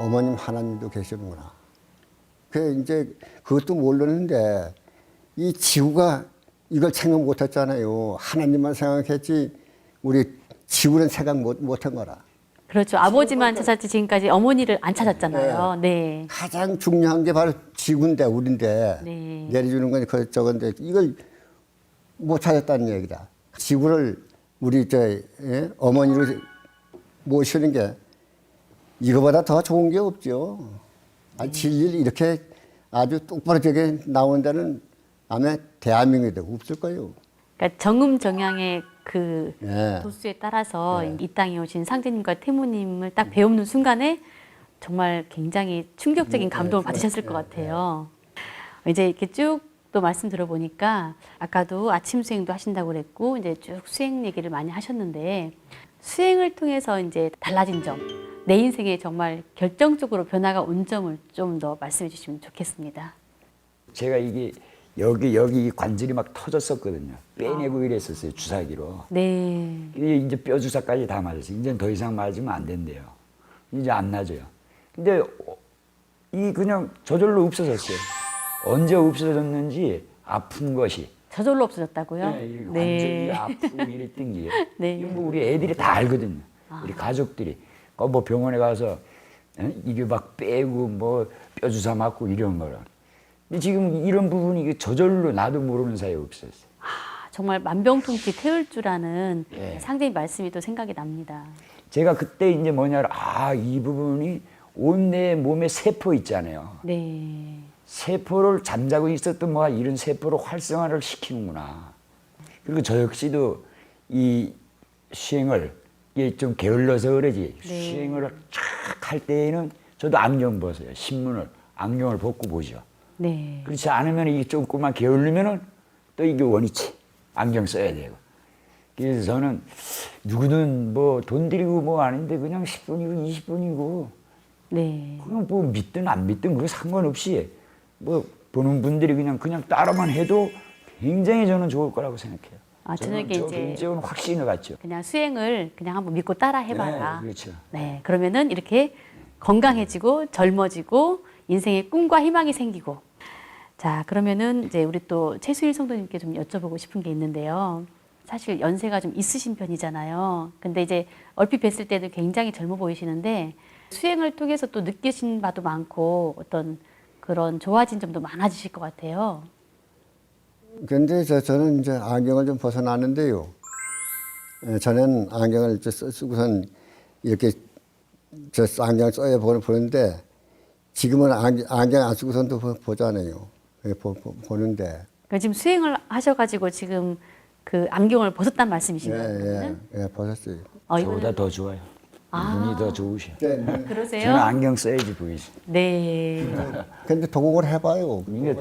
어머님 하나님도 계시는구나. 이제 그것도 모르는데 이 지구가 이걸 생각 못했잖아요. 하나님만 생각했지 우리 지구는 생각 못한 거라. 그렇죠. 아버지만 찾았지 지금까지 어머니를 안 찾았잖아요. 네. 가장 중요한 게 바로 지구인데 우리인데 네. 내려주는 건 저건데 이걸 못 찾았다는 얘기다. 지구를 우리 어머니로 모시는 게 이거보다 더 좋은 게 없죠. 진리를 이렇게 아주 똑바로 저게 나온 데는 아마 대한민국에도 없을 거예요. 그러니까 정음정양의 그 예. 도수에 따라서 이 땅에 오신 상제님과 태무님을 딱 배우는 순간에 정말 굉장히 충격적인 감동을 받으셨을 것 같아요. 이제 이렇게 쭉 또 말씀 들어보니까 아까도 아침 수행도 하신다고 그랬고 이제 쭉 수행 얘기를 많이 하셨는데 수행을 통해서 이제 달라진 점, 내 인생에 정말 결정적으로 변화가 온 점을 좀 더 말씀해 주시면 좋겠습니다. 제가 이게 여기 관절이 막 터졌었거든요. 빼내고 이랬었어요, 주사기로. 네. 이게 이제 뼈 주사까지 다 맞았어요. 이제 더 이상 맞으면 안 된대요. 이제 안 나져요. 근데 이 그냥 저절로 없어졌어요. 언제 없어졌는지 아픈 것이. 저절로 없어졌다고요? 네, 이게 완전히 아프고 이랬던 게. 네. 이거 뭐 우리 애들이 다 알거든요. 우리 가족들이. 뭐 병원에 가서 이게 막 빼고 뭐 뼈 주사 맞고 이런 거라. 근데 지금 이런 부분이 이게 저절로 나도 모르는 사이에 없어졌어요. 정말 만병통치 태울주라는 예. 상제님 말씀이 또 생각이 납니다. 제가 그때 이제 뭐냐면 이 부분이 온 내 몸에 세포 있잖아요. 네. 세포를 잠자고 있었던 뭐가 이런 세포를 활성화를 시키는구나. 그리고 저 역시도 이 수행을 이게 좀 게을러서 그러지. 네. 수행을 쫙 할 때에는 저도 안경 벗어요. 신문을 안경을 벗고 보죠. 네. 그렇지 않으면 이게 조금만 게을르면은 또 이게 원위치 안경 써야 되고. 그래서 저는 누구든 뭐 돈 들이고 뭐 아닌데 그냥 10분이고 20분이고 네. 그냥 뭐 믿든 안 믿든 그거 상관없이 뭐 보는 분들이 그냥 따라만 해도 굉장히 저는 좋을 거라고 생각해요. 저녁에 저 이제 개인적으로 확신을 갖죠. 그냥 수행을 그냥 한번 믿고 따라 해봐라. 네, 그렇죠. 네, 그러면은 이렇게 건강해지고 젊어지고 인생에 꿈과 희망이 생기고. 자, 그러면은 이제 우리 또 최수일 성도님께 좀 여쭤보고 싶은 게 있는데요. 사실 연세가 좀 있으신 편이잖아요. 근데 이제 얼핏 뵀을 때도 굉장히 젊어 보이시는데 수행을 통해서 또 느끼신 바도 많고 어떤 그런 좋아진 점도 많아지실 것 같아요. 근데 저는 이제 안경을 좀 벗어났는데요. 전엔 안경을 이제 쓰고선 이렇게 저 안경 써야 보는데 지금은 안경 안 쓰고선도 보잖아요. 보는데. 그러니까 지금 수행을 하셔가지고 지금 그 안경을 벗었단 말씀이신 거예요? 그러면은? 벗었어요. 저보다 더 좋아요. 눈이 더 좋으셔. 그러세요? 저는 안경 써야지 보이지. 네. 근데 도공을 해봐요. 이게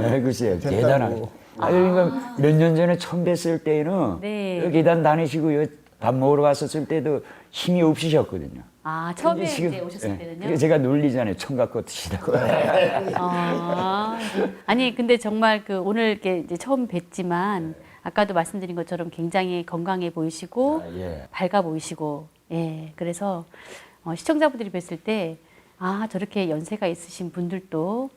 네, 글쎄요. 대단하고. 그러니까 몇 년 전에 처음 뵀을 때는 네. 여기 계단 다니시고 여기 밥 먹으러 갔었을 때도 힘이 없으셨거든요. 아, 처음에 근데 지금, 이제 오셨을 예, 때는요? 그래서 제가 놀리잖아요. 청각껏 드시다고. 아니, 근데 정말 그 오늘 이렇게 이제 처음 뵀지만 아까도 말씀드린 것처럼 굉장히 건강해 보이시고 예. 밝아 보이시고, 예. 그래서 시청자분들이 뵀을 때 저렇게 연세가 있으신 분들도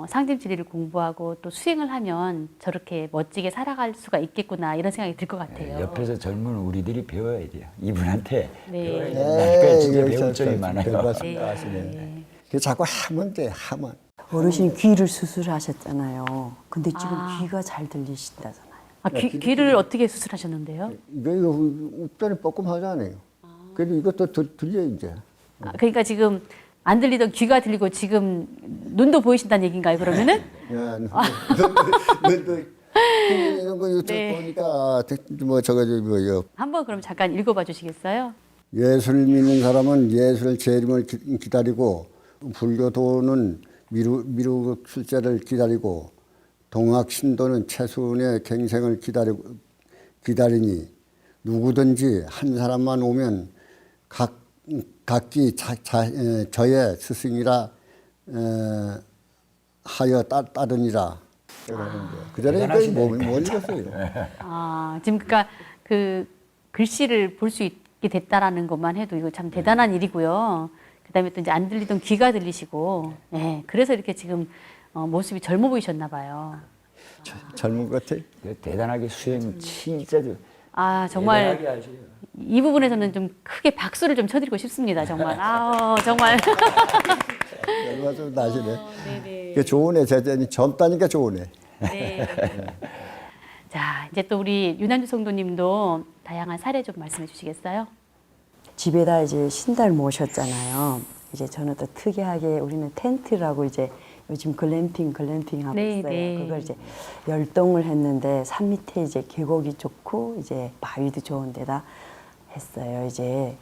상심지리를 공부하고 또 수행을 하면 저렇게 멋지게 살아갈 수가 있겠구나 이런 생각이 들 것 같아요. 옆에서 젊은 우리들이 배워야 돼요. 이분한테 네. 배워야 돼요. 그러니까 진짜 배울 점이 많아요. 맞습니다. 하시네. 자꾸 하면 돼, 하면. 어르신이 귀를 수술하셨잖아요. 근데 지금 귀가 잘 들리신다잖아요. 귀를 어떻게 수술하셨는데요? 이거 웃전에 뻐끔하잖아요. 그래도 이것도 들려 이제. 그러니까 지금 안 들리던 귀가 들리고 지금 눈도 보이신다는 얘기인가요, 그러면은? 이런 거 유튜브 네. 보니까 뭐 저거 뭐요. 한번 그럼 잠깐 읽어봐 주시겠어요? 예수를 믿는 사람은 예수의 재림을 기다리고 불교도는 미루국 출제를 기다리고 동학 신도는 최순의 갱생을 기다리니 누구든지 한 사람만 오면 각기 저의 스승이라 하여 따르니라. 그 전에 못 읽었어요. 지금 그러니까 그 글씨를 볼 수 있게 됐다라는 것만 해도 이거 참 대단한 일이고요. 그다음에 또 이제 안 들리던 귀가 들리시고, 예, 그래서 이렇게 지금 모습이 젊어 보이셨나 봐요. 젊은 것 같아요. 대단하게 수행 진짜 정말 대단하게 하셔요. 이 부분에서는 좀 크게 박수를 좀 쳐드리고 싶습니다. 정말. 정말. 얼마 좀 나시네. 네네. 그 좋으네. 제자니 젊다니까 좋으네. 네. 자, 이제 또 우리 윤한주 성도님도 다양한 사례 좀 말씀해 주시겠어요? 집에다 이제 신달 모셨잖아요. 이제 저는 또 특이하게 우리는 텐트라고 이제 요즘 글램핑 하고 네, 있어요. 네. 그걸 이제 열동을 했는데 산 밑에 이제 계곡이 좋고 이제 바위도 좋은 데다 했어요. 이제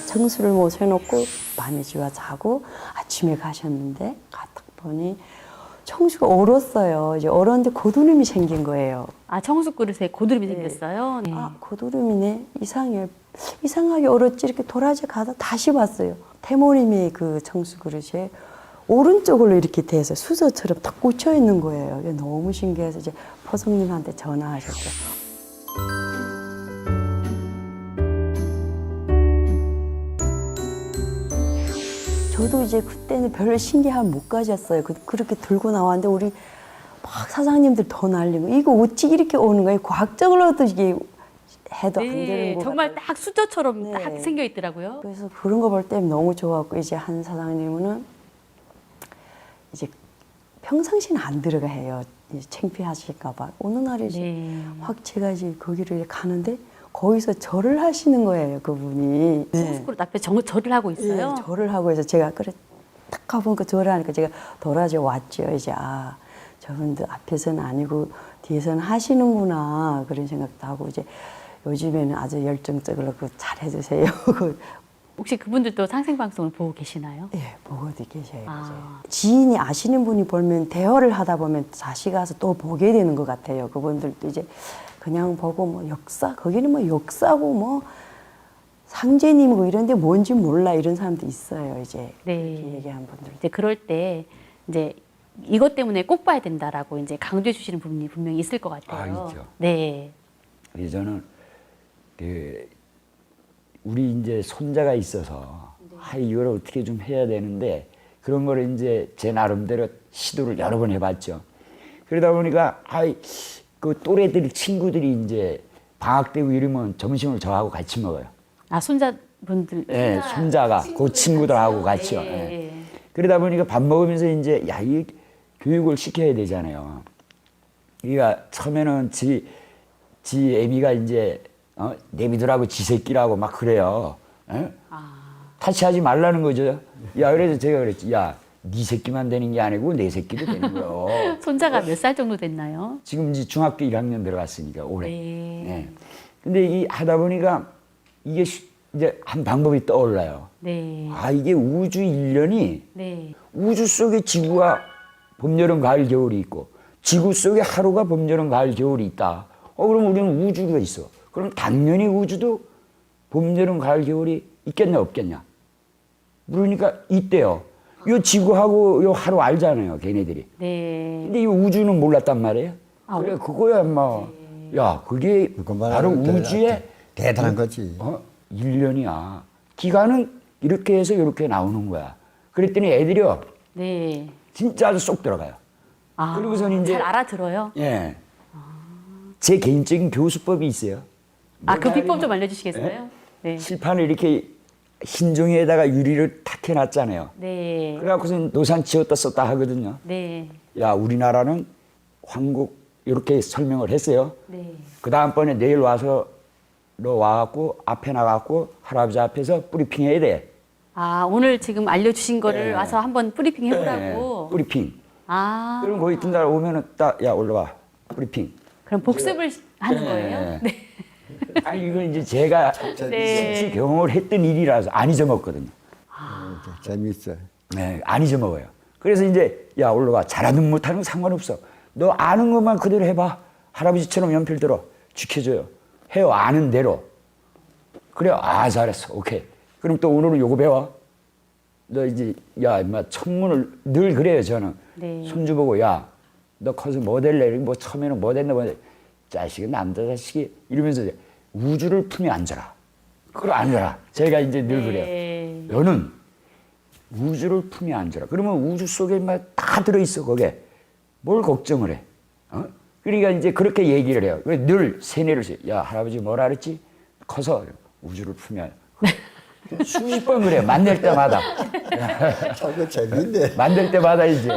청수를 못 해놓고 밤에 집에 자고 아침에 가셨는데 딱 보니 청수가 얼었어요. 이제 얼었는데 고드름이 생긴 거예요. 아, 청수 그릇에 고드름이 네. 생겼어요. 네. 아, 고드름이네. 이상하게 얼었지. 이렇게 도라지 가다 다시 봤어요. 태모님이 그 청수 그릇에 오른쪽으로 이렇게 돼서 수저처럼 딱 꽂혀 있는 거예요. 이게 너무 신기해서 이제 포송님한테 전화하셨죠. 저도 이제 그때는 별 신기함 못 가졌어요. 그렇게 들고 나왔는데 우리 막 사장님들 더 날리고 이거 어찌 이렇게 오는 거예요? 과학적으로도 이게 해도 안 되는 거 정말 같아요. 딱 수저처럼 네. 딱 생겨 있더라고요. 그래서 그런 거 볼 때 너무 좋았고 이제 한 사장님은 이제 평상시는 안 들어가 해요. 이제 창피하실까 봐. 어느 날이 네. 확 제가 이제 거기를 가는데 거기서 절을 하시는 거예요, 그분이. 청수 그릇 앞에 절을 하고 있어요. 예, 절을 하고 해서 제가 그래 딱 가보니까 절을 하니까 제가 돌아져 왔죠. 이제 아 저분들 앞에서는 아니고 뒤에서는 하시는구나 그런 생각도 하고 이제 요즘에는 아주 열정적으로 그 잘해주세요. 혹시 그분들도 상생방송을 보고 계시나요? 예, 보고도 계셔요. 아. 이제. 지인이 아시는 분이 보면 대화를 하다 보면 다시 가서 또 보게 되는 것 같아요. 그분들도 이제 그냥 보고 뭐 역사 거기는 뭐 역사고 뭐 상제님이고 이런데 뭔지 몰라 이런 사람도 있어요. 이제 네. 그렇게 얘기한 분들. 이제 그럴 때 이제 이것 때문에 꼭 봐야 된다라고 이제 강조해 주시는 분이 분명히 있을 것 같아요. 아, 있죠. 네. 그래서 저는 그 우리 이제 손자가 있어서 아 이걸 어떻게 좀 해야 되는데 그런 거를 이제 제 나름대로 시도를 여러 번 해봤죠. 그러다 보니까 그 또래들 친구들이 이제 방학 때고 이러면 점심을 저하고 같이 먹어요. 아, 손자분들. 예, 손자가 그 친구들하고 같이요. 예, 예. 예. 그러다 보니까 밥 먹으면서 이제 이 교육을 시켜야 되잖아요. 그러니까 처음에는 지 애미가 이제 내비두라고 지 새끼라고 막 그래요. 예? 타치하지 말라는 거죠. 야 그래서 제가 그랬지. 야 네 새끼만 되는 게 아니고 내 새끼도 되는 거요. 손자가 몇 살 정도 됐나요? 지금 이제 중학교 1학년 들어갔으니까 올해. 네. 예. 근데 이 하다 보니까 이게 이제 한 방법이 떠올라요. 네. 아 이게 우주 일련이 네. 우주 속에 지구가 봄, 여름, 가을, 겨울이 있고 지구 속에 하루가 봄, 여름, 가을, 겨울이 있다. 그럼 우리는 우주가 있어. 그럼 당연히 우주도 봄, 여름, 가을, 겨울이 있겠냐 없겠냐? 그러니까 있대요. 요 지구하고 요 하루 알잖아요, 걔네들이. 네. 근데 이 우주는 몰랐단 말이에요. 그래 그거야 뭐. 야 그게 그것만 바로 하면 우주의 대단한 거지. 일련이야. 기간은 이렇게 해서 이렇게 나오는 거야. 그랬더니 애들이요. 네. 진짜 아주 쏙 들어가요. 아, 그리고서는 이제 잘 알아들어요? 예. 제 개인적인 교수법이 있어요. 아, 그 비법 좀 알려주시겠어요? 네. 칠판을 이렇게 흰 종이에다가 유리를 탁 해놨잖아요. 네. 그래갖고서 노상 지었다 썼다 하거든요. 네. 야, 우리나라는 황국 이렇게 설명을 했어요. 네. 그 다음번에 내일 와서 너 와갖고 앞에 나가갖고 할아버지 앞에서 브리핑 해야 돼. 아, 오늘 지금 알려주신 거를 네. 와서 한번 브리핑 해보라고. 예, 브리핑. 아, 그럼 거기 있던 날 오면은 딱 야 올라와 브리핑. 그럼 복습을 하는 거예요? 네. 네. 아니 이건 이제 제가 네. 실제 경험을 했던 일이라서 안 잊어먹거든요. 재밌어. 네, 안 잊어먹어요. 그래서 이제 야 올라와 잘하든 못하는 건 상관없어. 너 아는 것만 그대로 해봐. 할아버지처럼 연필 들어 지켜줘요. 해요 아는 대로. 그래 아 잘했어 오케이. 그럼 또 오늘은 요거 배워. 너 이제 야 임마 천문을 늘 그래요 저는. 네. 손주 보고 야 너 커서 뭐 될래? 뭐 처음에는 뭐 됐나 뭐 자식은 남자 자식이 이러면서 이제 우주를 품에 안져라. 그걸 안져라. 제가 이제 늘 그래요. 네. 너는 우주를 품에 안져라. 그러면 우주 속에 막 다 들어있어 거기에. 뭘 걱정을 해. 그러니까 이제 그렇게 얘기를 해요. 늘 세뇌를 써요. 야 할아버지 뭐라 그랬지? 커서 우주를 품에 안져라. 수십 번 그래요. 만날 때마다. 저거 재밌네. 만들 때마다 이제.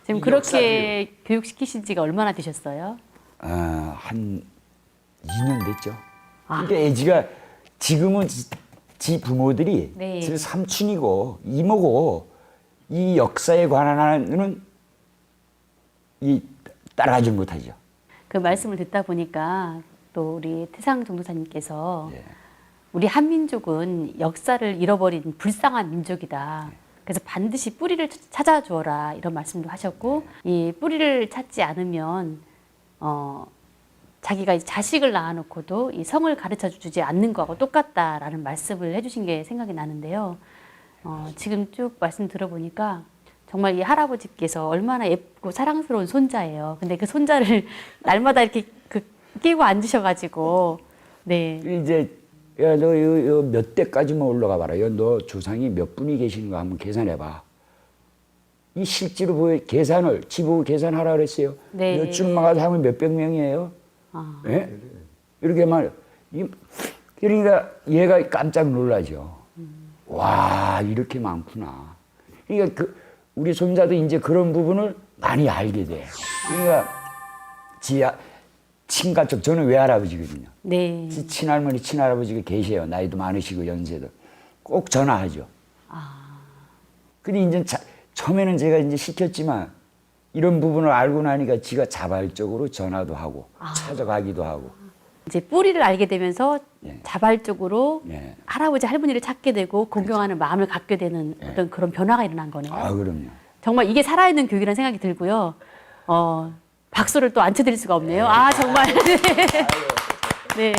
지금 그렇게 교육시키신 지가 얼마나 되셨어요? 한 2년 됐죠. 그러니까 애지가 지금은 지 부모들이 네. 지 삼촌이고 이모고 이 역사에 관한은 이 따라가지 못하죠. 그 말씀을 듣다 보니까 또 우리 태상 전도사님께서 예. 우리 한민족은 역사를 잃어버린 불쌍한 민족이다. 그래서 반드시 뿌리를 찾아주어라 이런 말씀도 하셨고 이 뿌리를 찾지 않으면 자기가 이제 자식을 낳아놓고도 이 성을 가르쳐 주지 않는 거하고 똑같다라는 말씀을 해주신 게 생각이 나는데요. 지금 쭉 말씀 들어보니까 정말 이 할아버지께서 얼마나 예쁘고 사랑스러운 손자예요. 근데 그 손자를 날마다 이렇게 끼고 앉으셔가지고 네. 이제 야 너 몇 대까지만 올라가 봐라. 너 조상이 몇 분이 계시는가 한번 계산해봐. 이 실제로 계산을 지보고 계산하라 그랬어요. 네. 몇 줌마가 하면 몇백 명이에요. 아. 예? 이렇게 그러니까 얘가 깜짝 놀라죠. 와 이렇게 많구나. 그러니까 우리 손자도 이제 그런 부분을 많이 알게 돼. 그러니까 친가쪽 저는 외할아버지거든요. 네. 친할머니, 친할아버지가 계세요. 나이도 많으시고 연세도. 꼭 전화하죠. 근데 이제 처음에는 제가 이제 시켰지만 이런 부분을 알고 나니까 지가 자발적으로 전화도 하고 찾아가기도 하고. 이제 뿌리를 알게 되면서 예. 자발적으로 예. 할아버지 할머니를 찾게 되고 공경하는 마음을 갖게 되는 어떤 그런 변화가 일어난 거네요. 아 그럼요. 정말 이게 살아있는 교육이라는 생각이 들고요. 박수를 또 안 쳐드릴 수가 없네요. 아 정말. 네.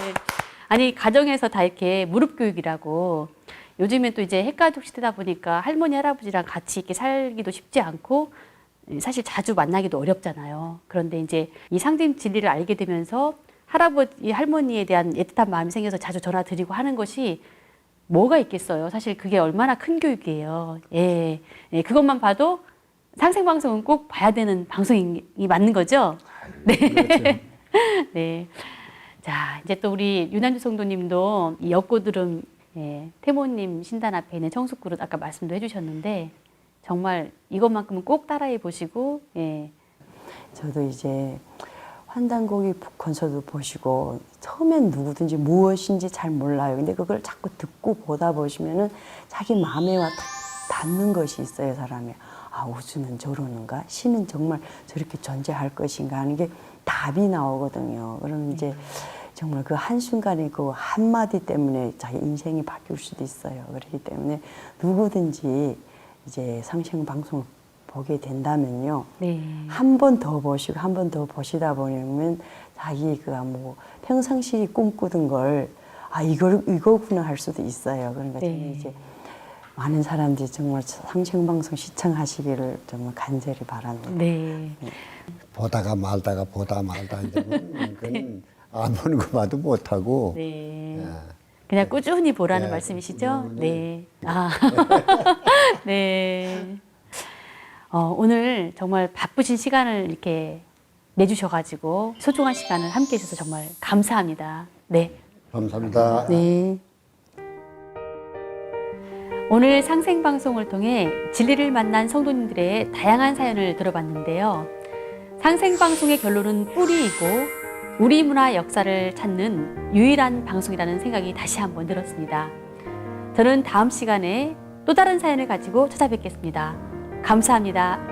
아니 가정에서 다 이렇게 무릎 교육이라고 요즘엔 또 이제 핵가족 시대다 보니까 할머니 할아버지랑 같이 이렇게 살기도 쉽지 않고 사실 자주 만나기도 어렵잖아요. 그런데 이제 이 상징 진리를 알게 되면서 할아버지 할머니에 대한 애틋한 마음이 생겨서 자주 전화 드리고 하는 것이 뭐가 있겠어요. 사실 그게 얼마나 큰 교육이에요. 예, 예, 그것만 봐도 상생방송은 꼭 봐야 되는 방송이 맞는 거죠? 네. 네. 자, 이제 또 우리 윤한주 성도님도 이 엽고드름 태모님 신단 앞에 있는 청숙그릇 아까 말씀도 해주셨는데 정말 이것만큼은 꼭 따라해 보시고 예. 저도 이제 환단고기 콘서트 보시고 처음엔 누구든지 무엇인지 잘 몰라요. 근데 그걸 자꾸 듣고 보다 보시면은 자기 마음에 와 닿는 것이 있어요, 사람이. 아, 우주는 저러는가? 신은 정말 저렇게 존재할 것인가 하는 게 답이 나오거든요. 그러면 이제 정말 그 한순간에 그 한마디 때문에 자기 인생이 바뀔 수도 있어요. 그렇기 때문에 누구든지 이제 상생 방송을 보게 된다면요. 네. 한 번 더 보시고 한 번 더 보시다 보면 자기가 뭐 평상시 꿈꾸던 걸 이거구나 할 수도 있어요. 그러니까 네. 저는 이제 많은 사람들이 정말 상생 방송 시청하시기를 정말 간절히 바랍니다. 네. 보다가 말다가 보다 말다 이러면 그건 안 보는 거 봐도 못하고 네. 그냥 꾸준히 보라는 네, 말씀이시죠? 꾸준히. 네. 아. 네. 오늘 정말 바쁘신 시간을 이렇게 내주셔가지고 소중한 시간을 함께 해주셔서 정말 감사합니다. 네. 감사합니다. 네. 오늘 상생방송을 통해 진리를 만난 성도님들의 다양한 사연을 들어봤는데요. 상생방송의 결론은 뿌리이고 우리 문화 역사를 찾는 유일한 방송이라는 생각이 다시 한번 들었습니다. 저는 다음 시간에 또 다른 사연을 가지고 찾아뵙겠습니다. 감사합니다.